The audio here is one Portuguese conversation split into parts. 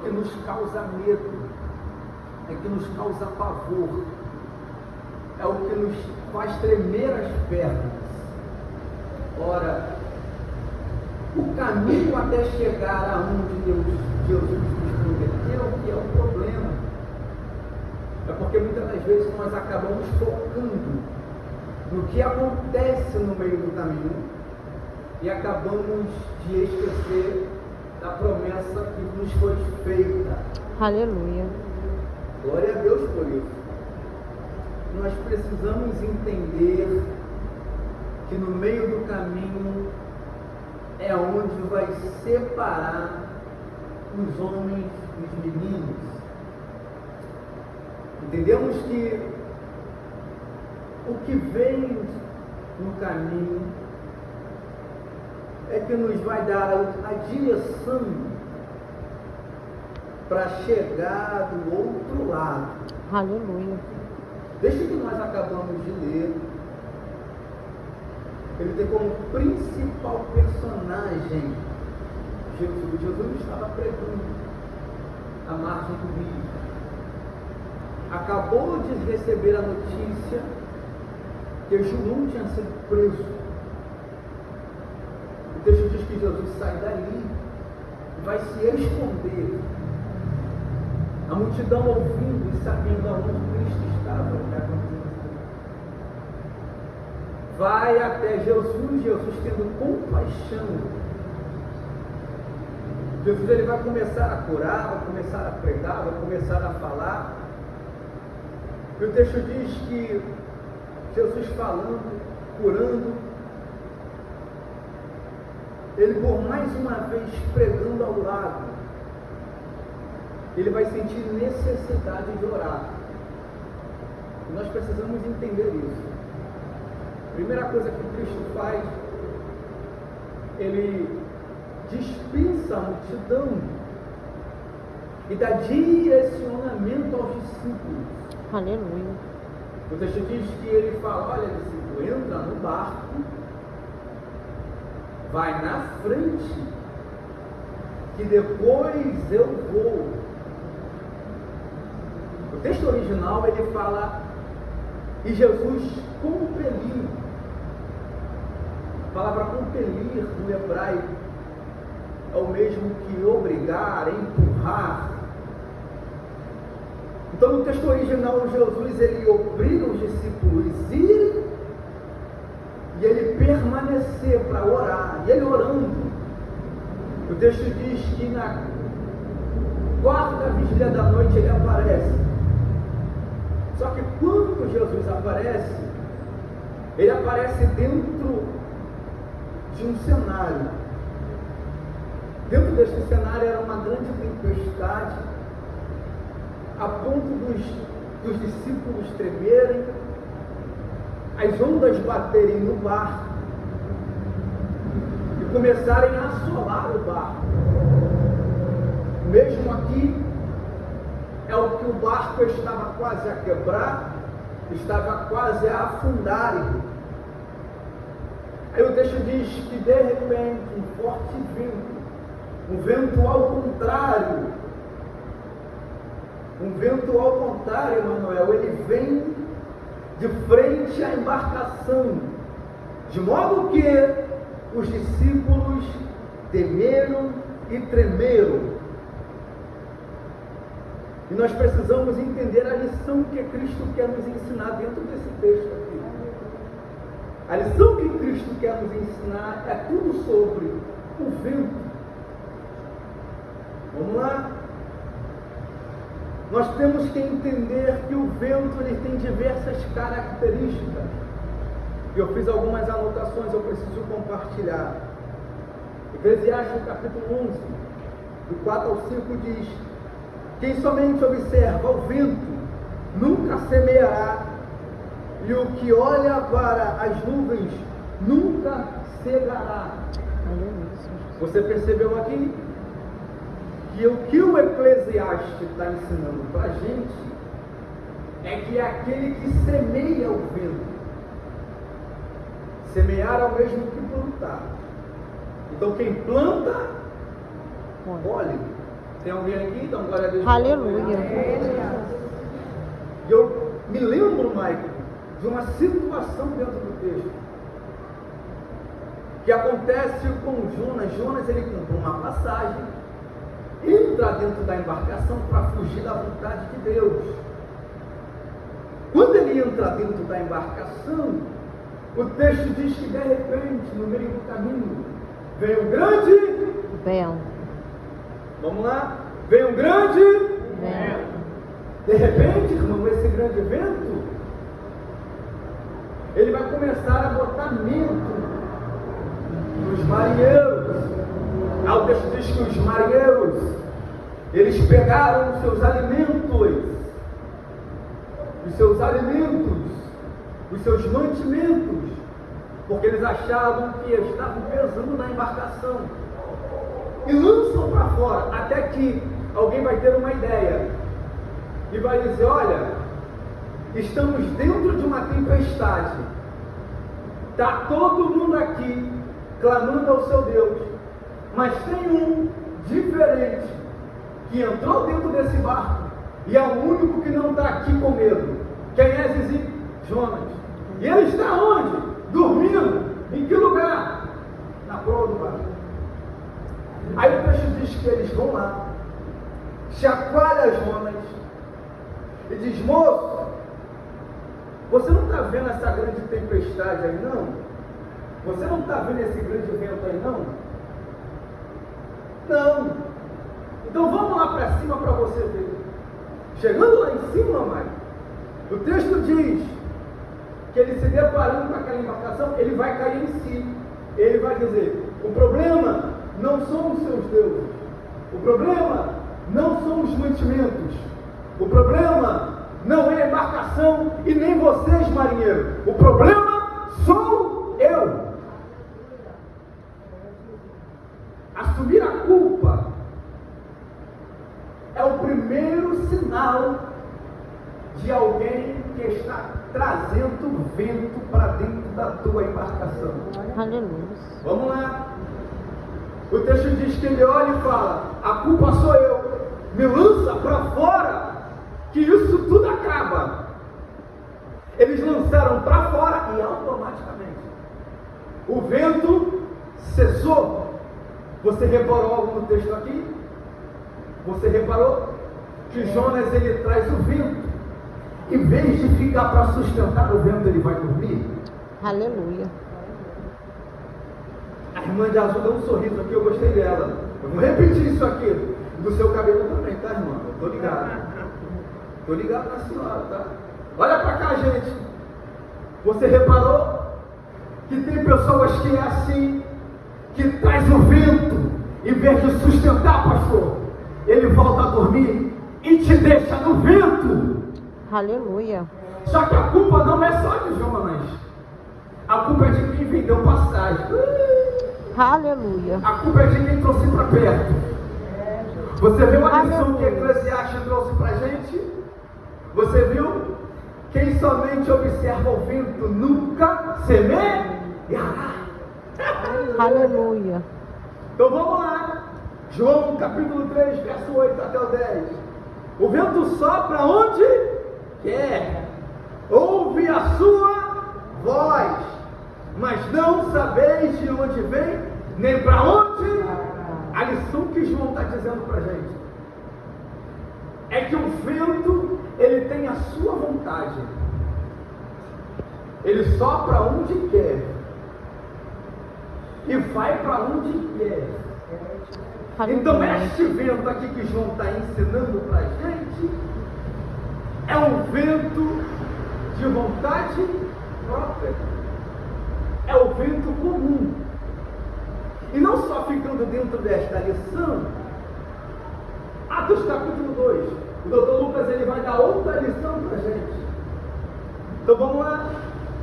que nos causa medo, é que nos causa pavor, é o que nos faz tremer as pernas. Ora, o caminho até chegar aonde Jesus nos prometeu, que é o problema, é porque muitas das vezes nós acabamos focando no que acontece no meio do caminho e acabamos de esquecer da promessa que nos foi feita. Aleluia. Glória a Deus por isso. Nós precisamos entender que no meio do caminho é onde vai separar os homens dos meninos. Entendemos que o que vem no caminho é que nos vai dar a direção para chegar do outro lado. Aleluia. Desde que nós acabamos de ler, ele tem como principal personagem Jesus. Jesus estava pregando à margem do rio. Acabou de receber a notícia que João tinha sido preso. O texto diz que Jesus sai dali e vai se esconder. A multidão ouvindo e sabendo aonde Cristo estava, vai até Jesus, Jesus tendo compaixão. Jesus ele vai começar a curar, vai começar a pregar, vai começar a falar. E o texto diz que Jesus falando, curando, ele por mais uma vez pregando ao lado, ele vai sentir necessidade de orar. E nós precisamos entender isso. A primeira coisa que Cristo faz, ele dispensa a multidão e dá direcionamento aos discípulos. Aleluia. O texto diz que ele fala: olha, discípulo, entra no barco, vai na frente, que depois eu vou. O texto original ele fala, e Jesus compeliu. A palavra compelir no hebraico é o mesmo que obrigar, empurrar. Então no texto original Jesus ele obriga os discípulos a irem e ele permanecer para orar. E ele orando, o texto diz que na quarta vigília da noite ele aparece. Só que quando Jesus aparece, ele aparece dentro de um cenário. Dentro deste cenário era uma grande tempestade, a ponto dos discípulos tremerem, as ondas baterem no barco e começarem a assolar o barco. Mesmo aqui, é o que o barco estava quase a quebrar, estava quase a afundar. Aí o texto diz que de repente um forte vento, um vento ao contrário, Emanuel, ele vem de frente à embarcação, de modo que os discípulos temeram e tremeram. E nós precisamos entender a lição que Cristo quer nos ensinar dentro desse texto aqui. A lição que Cristo quer nos ensinar é tudo sobre o vento. Vamos lá? Nós temos que entender que o vento ele tem diversas características. Eu fiz algumas anotações, eu preciso compartilhar. Eclesiastes capítulo 11, do 4 ao 5 diz: quem somente observa o vento nunca semeará, e o que olha para as nuvens nunca cegará. Você percebeu aqui que o que o Eclesiastes está ensinando para a gente é que é aquele que semeia o vento. Semear é o mesmo que plantar. Então quem planta, colhe. Tem alguém aqui? Então, glória a Deus. Aleluia. E eu me lembro, Michael, de uma situação dentro do texto que acontece com Jonas. Jonas, ele compra uma passagem, entra dentro da embarcação para fugir da vontade de Deus. Quando ele entra dentro da embarcação, o texto diz que de repente, no meio do caminho, vem um grande Vento. Vamos lá? Vem um grande Vento. De repente, irmão, esse grande vento, ele vai começar a botar medo nos marinheiros. O texto diz que os marinheiros, eles pegaram os seus alimentos, os seus mantimentos, porque eles achavam que estavam pesando na embarcação, e lançam para fora, até que alguém vai ter uma ideia e vai dizer: olha, estamos dentro de uma tempestade, está todo mundo aqui clamando ao seu Deus, mas tem um diferente que entrou dentro desse barco e é o único que não está aqui com medo. Quem é, Zizi? Jonas. E ele está onde? Dormindo. Em que lugar? Na proa do barco. Aí o texto diz que eles vão lá, chacoalha Jonas e diz: moço, você não está vendo essa grande tempestade aí não? Você não está vendo esse grande vento aí não? Não. Então vamos lá para cima para você ver. Chegando lá em cima, mãe, o texto diz que ele, se deparando com aquela embarcação, ele vai cair em si. Ele vai dizer: o problema não são os seus deuses, o problema não são os mantimentos, o problema não é a embarcação e nem vocês, marinheiros, o problema sou eu. Assumir a culpa é o primeiro sinal de alguém que está trazendo vento para dentro da tua embarcação. Aleluia. Vamos lá. O texto diz que ele olha e fala: a culpa sou eu, me lança para fora, que isso tudo acaba. Eles lançaram para fora e automaticamente o vento cessou. Você reparou algo no texto aqui? Você reparou que Jonas, ele traz o vento, em vez de ficar para sustentar o vento, ele vai dormir? Aleluia. A irmã de azul deu um sorriso aqui, eu gostei dela. Eu vou repetir isso aqui. Do seu cabelo também, tá, irmã? Eu tô ligado. Tô ligado na senhora, tá? Olha pra cá, gente. Você reparou que tem pessoas que é assim, que traz o vento, em vez de sustentar, pastor, ele volta a dormir e te deixa no vento. Aleluia. Só que a culpa não é só de Jonas. A culpa é de quem vendeu passagem. Aleluia. A culpa é de quem trouxe para perto. Você viu a lição que Eclesiastes trouxe para a gente? Você viu? Quem somente observa o vento nunca semeará. Aleluia. Então vamos lá. João capítulo 3, verso 8 até o 10. O vento sopra onde quer. Ouve a sua voz, mas não sabeis de onde vem, nem para onde. A lição que João está dizendo para a gente é que o vento, ele tem a sua vontade, ele sopra onde quer e vai para onde quer. Então este vento aqui que João está ensinando para a gente é um vento de vontade própria, é o vento comum. E não só ficando dentro desta lição, Atos capítulo 2, o doutor Lucas, ele vai dar outra lição para a gente. Então vamos lá.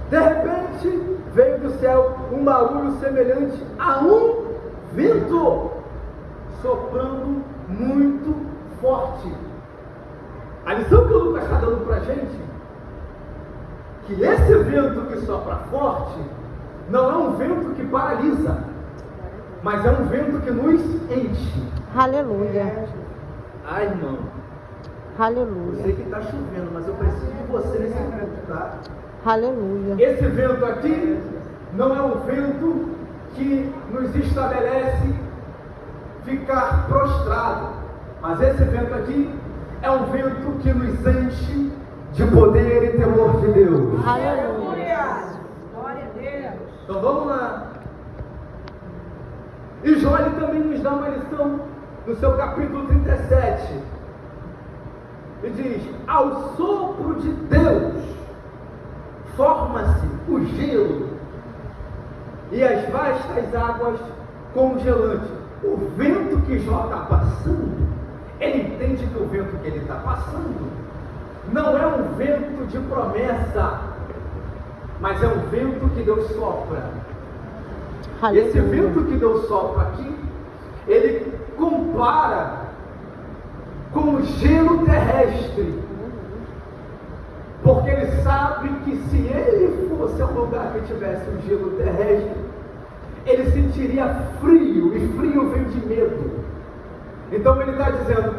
De repente veio do céu um barulho semelhante a um vento soprando muito forte. A lição que o Lucas está dando para a gente, que esse vento que sopra forte não é um vento que paralisa, mas é um vento que nos enche. Aleluia. Ah, irmão, eu Aleluia. sei que está chovendo, mas eu preciso de você nesse momento, tá? Aleluia. Esse vento aqui não é um vento que nos estabelece ficar prostrado, mas esse vento aqui é um vento que nos enche de poder e temor de Deus. Aleluia. Glória a Deus. Então vamos lá. E Joel também nos dá uma lição no seu capítulo 37. E diz: ao sopro de Deus forma-se o gelo e as vastas águas congelantes. O vento que Jó está passando, ele entende que o vento que ele está passando não é um vento de promessa, mas é um vento que Deus sopra. Esse vento que Deus sopra aqui, ele compara com o gelo terrestre, porque ele sabe que se ele fosse a um lugar que tivesse um gelo terrestre, ele sentiria frio, e frio vem de medo. Então ele está dizendo: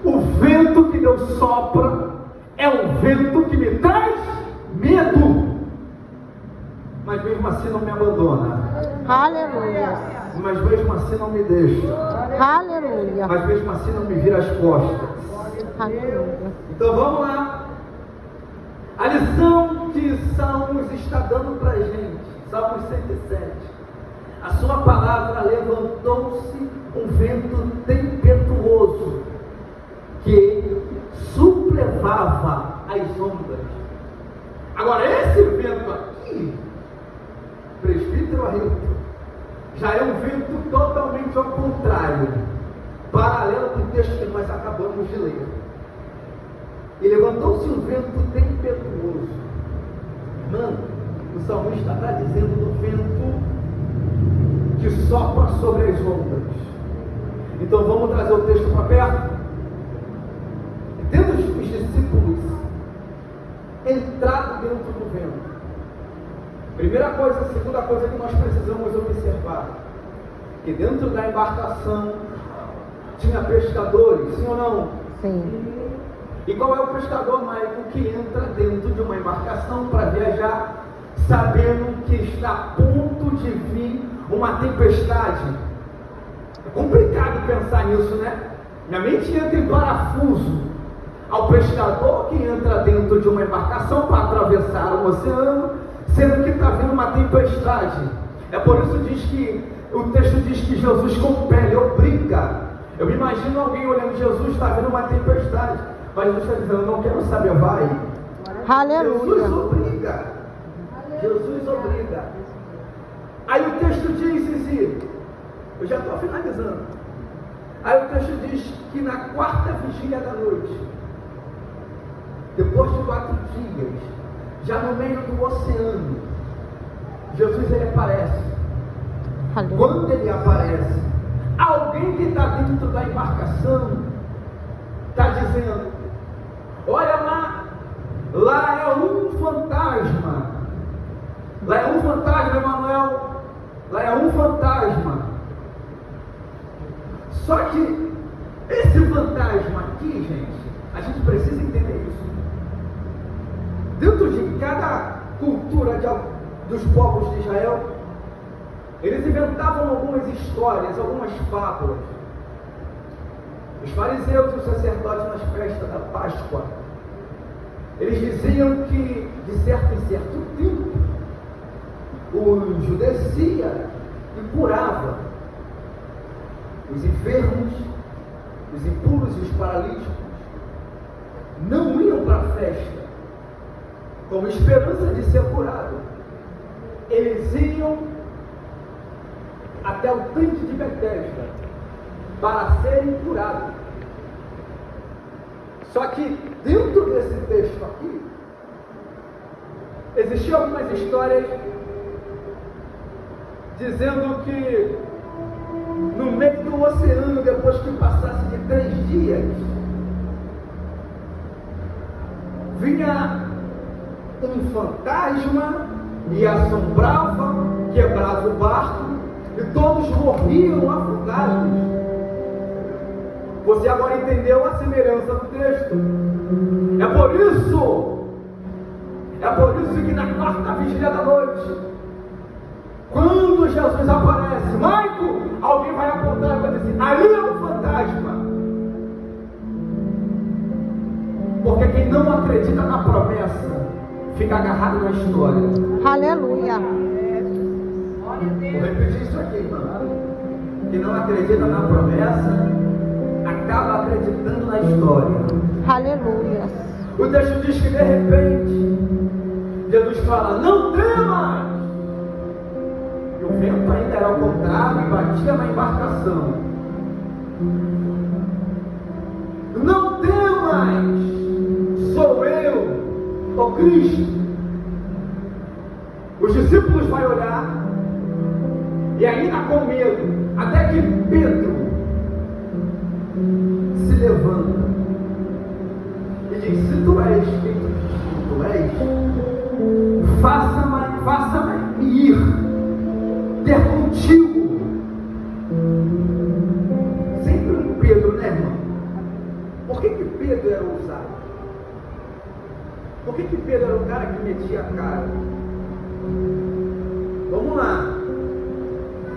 o vento que Deus sopra é um vento que me traz medo, mas mesmo assim não me abandona. Aleluia. Mas mesmo assim não me deixa. Aleluia. Mas mesmo assim não me vira as costas. Aleluia. Então vamos lá. A lição que Salmos está dando para a gente, Salmos 107. A sua palavra: levantou-se um vento tempestuoso que sublevava as ondas. Agora esse vento aqui, presbítero Ailton, já é um vento totalmente ao contrário, paralelo com o texto que nós acabamos de ler. E levantou-se um vento tempestuoso. Mano, o salmista está dizendo do vento que sopra sobre as ondas. Então vamos trazer o texto para perto. Tendo os discípulos entrado dentro do vento, primeira coisa, segunda coisa que nós precisamos observar, que dentro da embarcação tinha pescadores, sim ou não? Sim. E qual é o pescador, Maicon, que entra dentro de uma embarcação para viajar, sabendo que está a ponto de vir uma tempestade? É complicado pensar nisso, né? Minha mente entra em parafuso. Ao pescador que entra dentro de uma embarcação para atravessar o oceano, sendo que está vindo uma tempestade. É por isso que o texto diz que Jesus compele, obriga. Eu me imagino alguém olhando: Jesus, está vindo uma tempestade, mas Jesus está dizendo: não quero saber, vai. Aleluia. Jesus obriga. Jesus obriga. Aí o texto diz, Zizi, eu já estou finalizando. Aí o texto diz que na quarta vigília da noite, depois de 4 dias, já no meio do oceano, Jesus ele aparece. Aleluia. Quando ele aparece, alguém que está dentro da embarcação está dizendo: olha lá é um fantasma. Lá é um fantasma, Emanuel. Lá é um fantasma. Só que esse fantasma aqui, gente, a gente precisa entender isso. Dentro de cada cultura dos povos de Israel, eles inventavam algumas histórias, algumas fábulas. Os fariseus e os sacerdotes nas festas da Páscoa, eles diziam que de certo em certo tempo o anjo descia e curava os enfermos, os impuros e os paralíticos. Não iam para a festa com esperança de ser curado. Eles iam até o tanque de Betesda para serem curados. Só que dentro desse texto aqui existiam algumas histórias dizendo que no meio do oceano, depois que passasse de 3 dias, vinha um fantasma e assombrava, quebrava o barco e todos morriam afogados. Você agora entendeu a semelhança do texto. É por isso que na quarta vigília da noite, quando Jesus aparece, Maico, alguém vai apontar e vai dizer, ali é um fantasma. Porque quem não acredita na promessa, fica agarrado na história. Aleluia. Vou repetir isso aqui, irmão. Quem não acredita na promessa, acaba acreditando na história. Aleluia. O texto diz que de repente, Jesus fala, não temas! E o vento ainda era ao contrário e batia na embarcação. Não temas! Sou eu, o Cristo. Os discípulos vão olhar e ainda com medo, até que Pedro se levanta e diz, se tu és quem tu és, faça-me ir ter contigo. Sempre um Pedro, né, irmão? Por que Pedro era ousado? Por que Pedro era o cara que metia a cara? Vamos lá.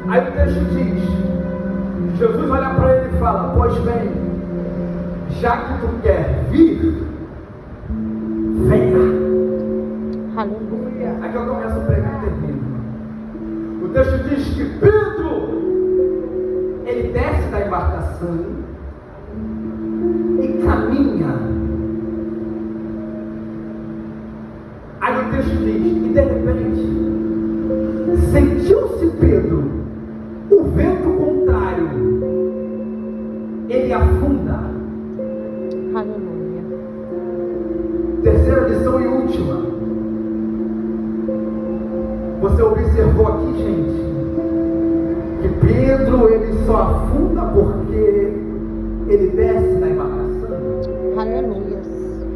Aí o texto diz, Jesus olha para ele e fala, pois bem, já que tu quer vir, venha. Aleluia. Aqui eu começo a pregar e termino. O texto diz que Pedro, ele desce da embarcação e caminha. Aí o texto diz, e de repente, sentiu-se Pedro, o vento contrário, ele afunda. Aleluia. Terceira lição e última. Você observou aqui, gente, que Pedro ele só afunda porque ele desce da embarcação. Aleluia.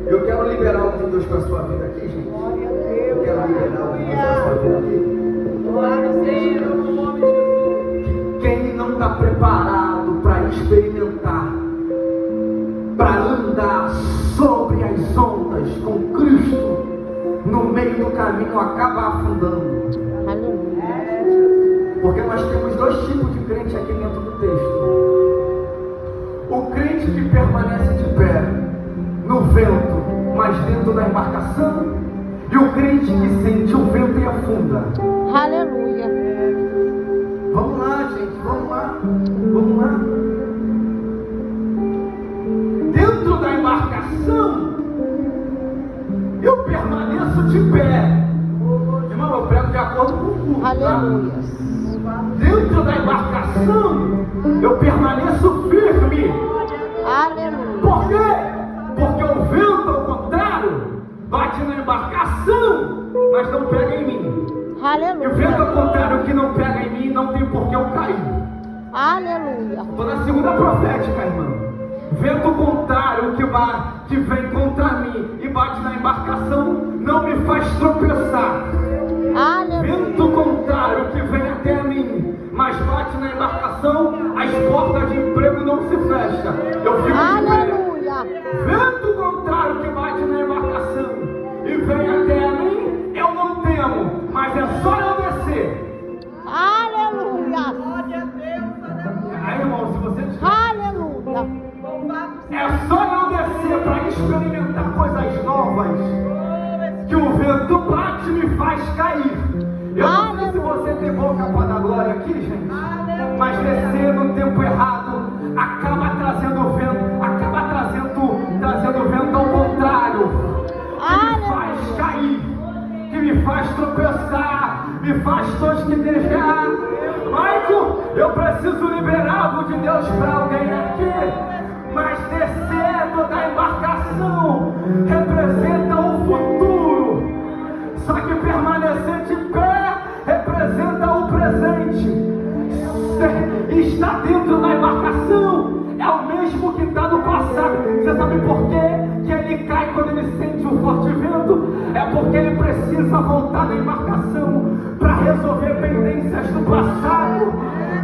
Eu quero liberar o de Deus para a sua vida aqui, gente. Eu quero liberar o de Deus para a sua vida aqui. Glória a Deus, no nome de Jesus. Quem não está preparado para experimentar, para andar sobre as ondas com Cristo, no meio do caminho acaba afundando. Aleluia. Porque nós temos dois tipos de crente aqui dentro do texto. O crente que permanece de pé no vento, mas dentro da embarcação, e o crente que sente o vento e afunda. Aleluia. Vamos lá, gente, vamos lá. Vamos lá. Dentro da embarcação, eu permaneço de pé. Irmão, eu prego de acordo com o culto, tá? Aleluia. Dentro da embarcação, eu permaneço firme. Aleluia. Por quê? Porque o vento, ao contrário, bate na embarcação, mas não pega em mim. E o vento, Aleluia. ao contrário, que não pega em mim, não tem por que eu cair. Aleluia. Estou na segunda profética, irmão. Vento contrário que vem contra mim e bate na embarcação, não me faz tropeçar. Aleluia. Vento contrário que vem até mim, mas bate na embarcação, as portas de emprego não se fecham. Eu fico de pé. Aleluia. Vento contrário que bate na embarcação e vem até mim, eu não temo, mas é só eu descer. Aleluia. Glória a Deus, aleluia. Aí, irmão, se você Aleluia. Louvado é só eu descer para experimentar coisas novas, que o vento bate e me faz cair. Eu não sei se você tem boca para dar glória aqui, gente, mas descer no tempo errado acaba trazendo vento, trazendo vento ao contrário, que me faz cair, que me faz tropeçar, me faz tosquenejar. Maico, eu preciso liberar algo de Deus para alguém aqui. Mas descendo da embarcação representa o futuro, só que permanecer de pé representa o presente. Está dentro da embarcação é o mesmo que está no passado. Você sabe por quê? Que ele cai quando ele sente um forte vento? É porque ele precisa voltar na embarcação para resolver pendências do passado,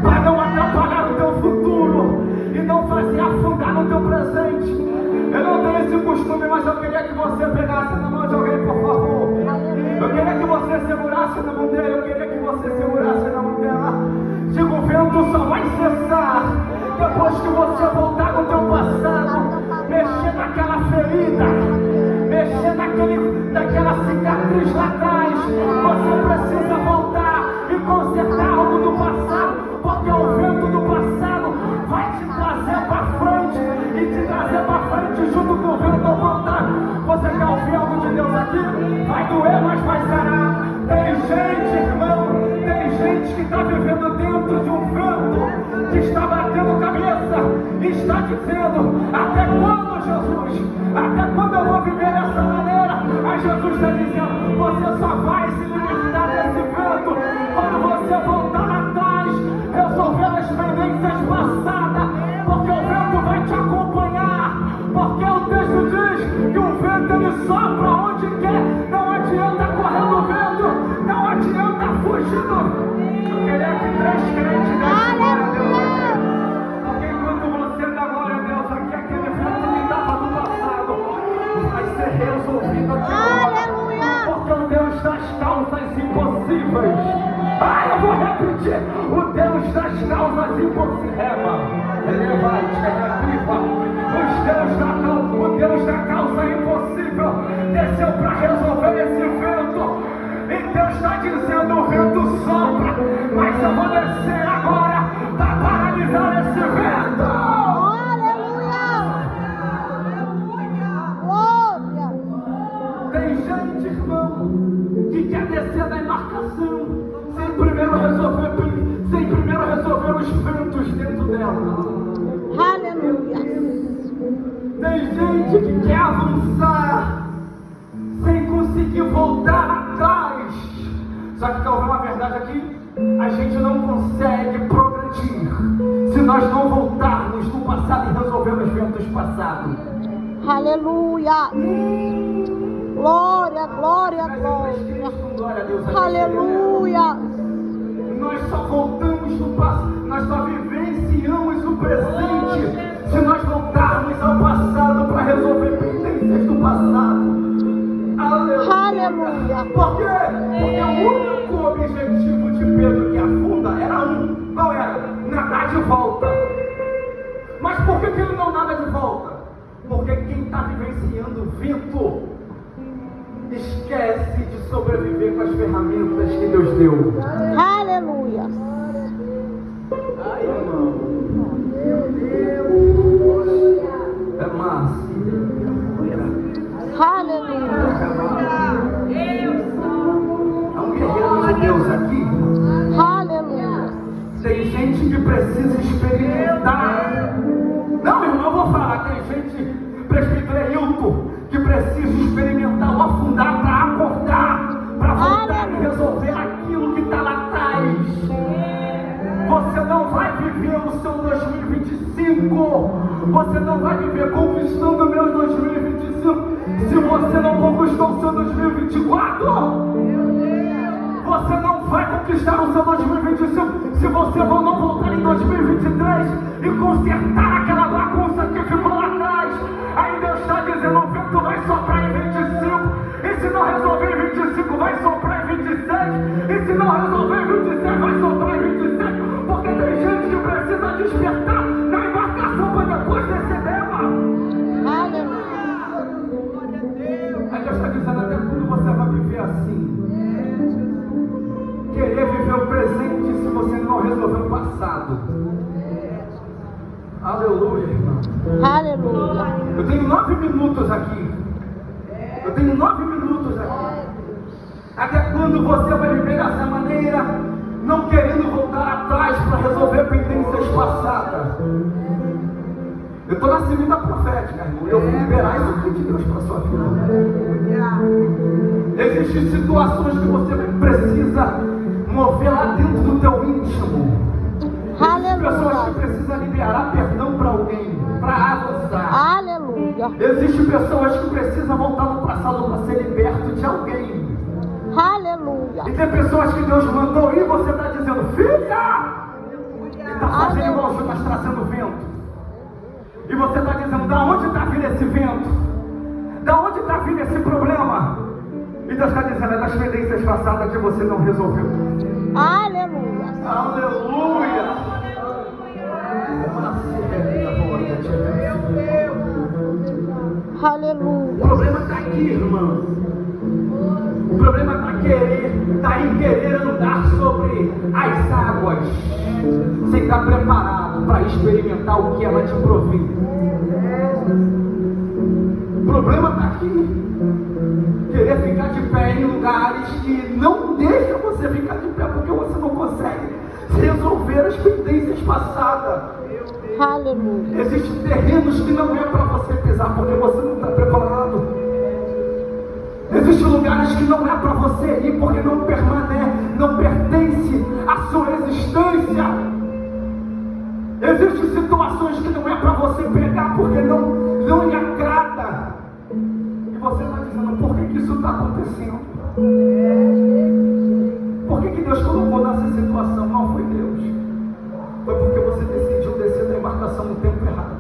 para não atrapalhar o teu futuro e não fazer afundar no mão dele, eu queria que você segurasse na mão dela. Diga, o vento só vai cessar depois que você voltar no teu passado, mexer naquela ferida, mexer naquela cicatriz lá atrás. Você precisa voltar e consertar algo do passado, porque o vento do passado vai te trazer para frente e te trazer para frente junto com o vento ao contrário. Você quer ouvir algo de Deus aqui? Vai doer, mas vai sarar. Tem gente, irmão, tem gente que está vivendo dentro de um vento que está batendo cabeça e está dizendo: até quando, Jesus? Até quando eu vou viver dessa maneira? Aí Jesus está dizendo: você só vai se libertar desse vento quando você voltar lá atrás, resolver as pendências passadas, porque o vento vai te acompanhar, porque o texto diz que o vento ele sopra onde quer, não adianta correr no vento, não adianta fugindo. Eu queria que 3 crentes dessem glória a Deus aqui, porque enquanto você dá glória a Deus aqui, aquele vento que estava no passado vai ser resolvido aqui agora, porque o Deus das causas impossíveis, eu vou repetir, o Deus das causas impossíveis, o Deus da causa impossível desceu para resolver esse vento. E Deus está dizendo: o vento sopra, mas eu vou descer agora para paralisar esse vento. Glória! Tem gente, irmão, que quer descer da embarcação sem primeiro resolver os ventos dentro dela. Aleluia! Tem gente que quer avançar sem conseguir voltar atrás. Só que quer ouvir uma verdade aqui? A gente não consegue progredir se nós não voltarmos no passado e resolvermos ventos passados. Aleluia! Glória, glória, glória! Aleluia! Nós só voltamos no passado, nós só vivenciamos o presente se nós voltarmos ao passado para resolver pendências do passado. Aleluia! Por quê? Porque o único objetivo de Pedro que afunda era um. Qual era? Nadar de volta. Mas por que ele não nada de volta? Porque quem está vivenciando o vento esquece de sobreviver com as ferramentas que Deus deu. Aleluia! Ai, irmão. Meu Deus. É massa. Aleluia! Há um guerreiro de Deus aqui. Aleluia! Tem gente que precisa experimentar. Não, irmão, eu vou falar. Tem gente, presbítero Hilton, que precisa experimentar o afundar para acordar, para voltar e resolver aquilo que está lá atrás. Você não vai viver o seu 2025. Você não vai viver conquistando o meu 2025 se você não conquistou o seu 2024. Você não vai conquistar o seu 2025 se você não voltar em 2023 e consertar aquela bagunça que ficou lá atrás. Aí Deus está dizendo: o vento vai soprar em 25, e se não resolver em 25 vai soprar em 27, e se não resolver em 27 vai soprar em 27, porque tem gente que precisa despertar na embarcação para depois descer dela. Aleluia! Aí Deus está dizendo: até quando você vai viver assim? Querer viver o presente se você não resolver o passado. Aleluia, irmão. Aleluia! Eu tenho 9 minutos aqui. Até quando você vai viver dessa maneira, não querendo voltar atrás para resolver pendências passadas? Eu estou na semana profética, irmão. Eu vou liberar isso aqui de Deus para a sua vida. Existem situações que você precisa mover lá dentro do teu íntimo. Existem pessoas que precisam liberar perdão para alguém, para avançar. Aleluia! Existem pessoas que precisam voltar no passado para ser liberto de alguém. Aleluia! E tem pessoas que Deus mandou ir e você está dizendo: fica! E está fazendo igual o Jonas trazendo vento. E você está dizendo: da onde está vindo esse vento? Da onde está vindo esse problema? E E Deus está dizendo, é das pendências passadas que você não resolveu. Aleluia. Aleluia. Aleluia. O problema está aqui, irmão. O problema está em querer andar sobre as águas, sem estar preparado para experimentar o que ela te provém. O problema está aqui. Querer ficar de pé em lugares que não deixam você ficar de pé, porque você não consegue resolver as pendências passadas. Aleluia. Existem terrenos que não é para você pisar, porque você não está preparado. Existem lugares que não é para você ir, porque não pertence à sua existência. Existem situações que não é para você pegar, porque não lhe agrada. E você está dizendo, por que isso está acontecendo? Por que Deus colocou nessa situação? Não foi Deus. Foi porque você decidiu descer da embarcação no tempo errado.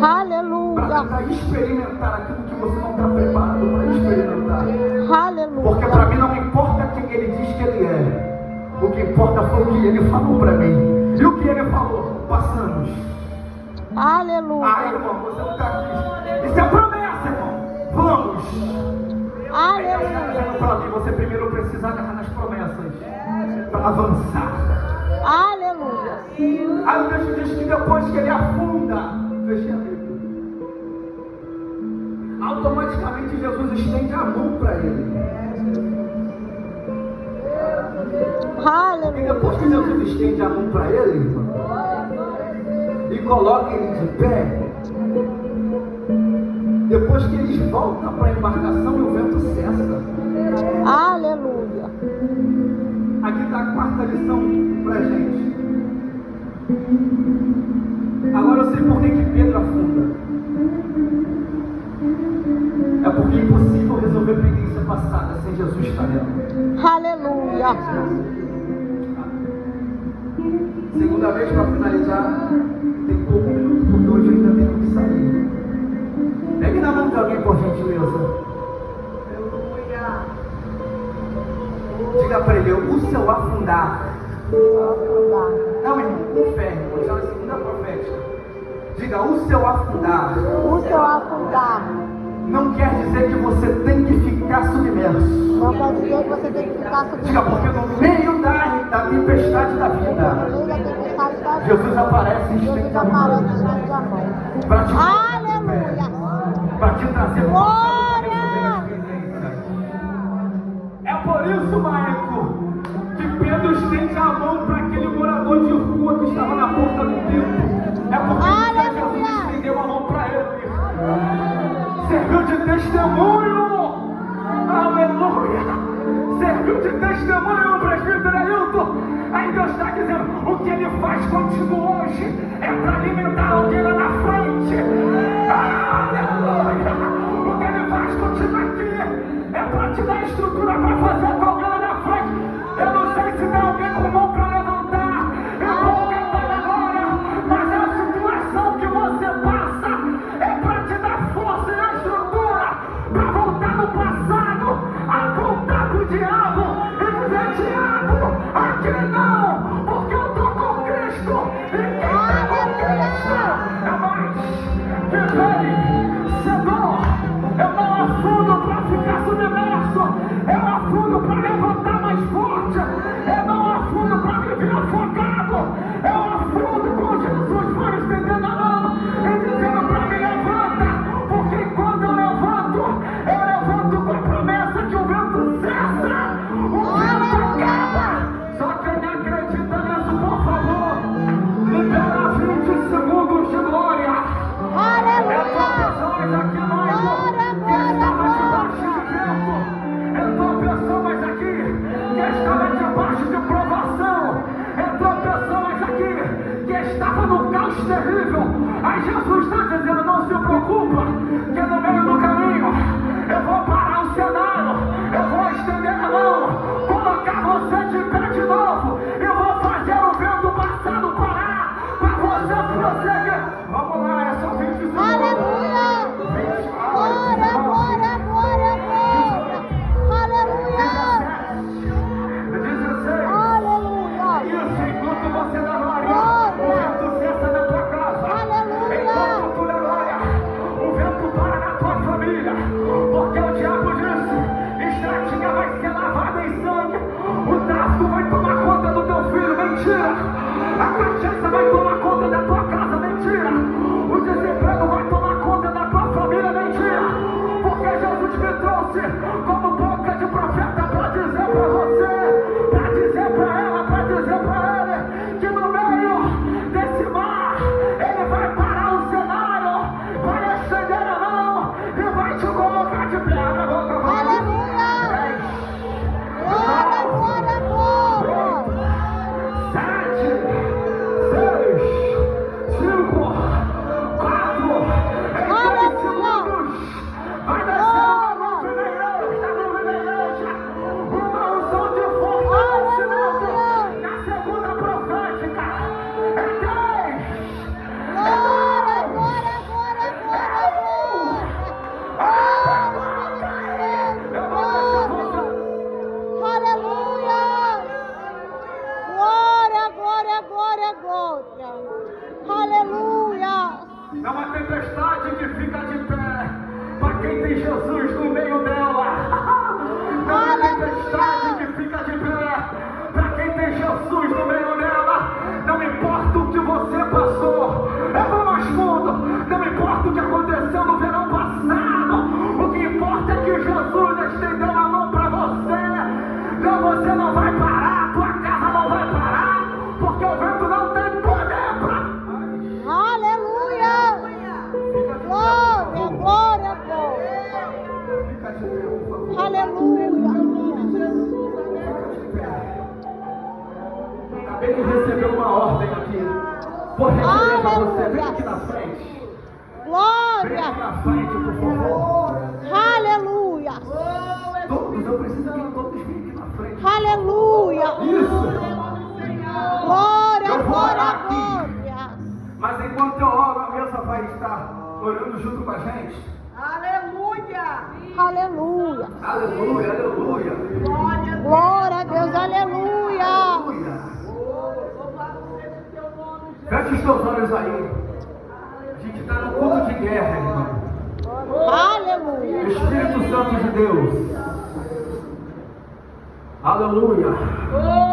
Aleluia. Para experimentar aquilo que você não está preparado para experimentar. Aleluia. Porque para mim não importa quem ele diz que ele é. O que importa foi o que ele falou para mim. E o que ele falou? Passamos. Aleluia. Ah, irmão, você não está aqui. Isso é promessa, irmão. Vamos. Aleluia. Para mim, você primeiro precisa agarrar nas promessas para avançar. Aleluia. Aí o texto diz que depois que ele afunda, feche a Bíblia, automaticamente Jesus estende a mão para ele. E Aleluia. depois que Jesus estende a mão para ele, irmão, e coloca ele de pé, depois que eles voltam para a embarcação e o vento cessa. Aleluia. Aqui está a quarta lição para a gente. Agora eu sei por que Pedro afunda. É porque é impossível resolver pendência passada sem Jesus estar nela. Aleluia. Segunda vez, para finalizar, tem pouco minuto, porque hoje eu ainda tenho que sair. Pegue na mão de alguém, por gentileza. Diga para ele, o seu afundar. Não, irmão, com fé, irmão. Isso é uma segunda profética. Diga, o seu afundar. O seu afundar. Não quer dizer que você tem que ficar submerso. Não quer dizer que você tem que ficar Diga, porque no meio da tempestade da vida, Jesus aparece e estende a mão para te Aleluia. para te trazer Glória. É por isso, Maico, que Pedro estende a mão para aquele morador de rua que estava na porta do templo. É porque Jesus estendeu a mão para ele. Serviu de testemunho. Aleluia. Serviu de testemunho, presbítero Ailton. Aí Deus está dizendo, o que ele faz contigo hoje é para alimentar alguém lá na frente. Aleluia. O que ele faz contigo aqui é para te dar estrutura para fazer com alguém lá na frente. Eu não sei se tem alguém com mão para levantar. Eu vou cantar agora, mas a situação que você passa é para te dar força e estrutura para voltar no passado, apontar pro diabo e dizer, diabo, aqui não, porque eu tô com Cristo e quem tá com Cristo é mais que vencedor. Eu não afundo para ficar submerso, eu afundo para levantar mais forte, eu não afundo para viver afogado, eu afundo com Jesus para estendendo a mão e dizendo para mim, levanta, porque quando eu levanto com a promessa que o vento cessa, o vento acaba. Só quem acredita nisso, por favor, libera 20 segundos de glória. É pessoas aqui, Maico, que estava debaixo de vento. Entrou pessoas aqui que estavam debaixo de provação. Entrou pessoas aqui que estavam num caos terrível. Aí Jesus está dizendo, não se preocupa, que no meio do caminho eu vou parar o cenário, eu vou estender a mão, colocar você de pé de novo, eu vou fazer o vento passado parar, para você prosseguir. Vamos lá, é só 20 segundos. Aleluia. Glória, glória, glória, glória. Aleluia. ficar de pé, abre a boca, vai. Aleluia. Glória, glória, glória. 7, 6, 5, 4, em 10 segundos, vai descendo a nuvem da igreja, uma unção de fortalecimento na segunda profética, em 10, Glória, glória, glória, glória, glória. Aleluia. Glória, glória, glória, glória. Aleluia. é uma tempestade que fica de pé, para quem tem Jesus no meio dela. É uma tempestade que fica de pé, para quem tem Jesus no meio dela. Não importa o que você passou, eu vou mais fundo. Não importa o que aconteceu no verão passado, o que importa é que Jesus estendeu a mão para você. Não, você não vai parar, tua casa não vai parar, porque o vento não tem poder para. Aleluia. Glória, glória, glória. Fica de pé, por favor. Aleluia. Acabei de receber uma ordem aqui. Vou receber para você. Vem aqui na frente. Vem Glória. aqui na frente, por favor. Aleluia. Todos, eu preciso que todos venham aqui na frente. Aleluia. Isso. Glória, Eu vou glória, orar aqui. glória. Mas enquanto eu oro, a mesa vai estar orando junto com a gente. Aleluia! Aleluia. Aleluia, aleluia. Glória Glória a Deus. Aleluia. Aleluia. Feche os teus olhos aí. A gente está no culto de guerra, irmão. Aleluia. Espírito Santo de Deus. Aleluia. Oh,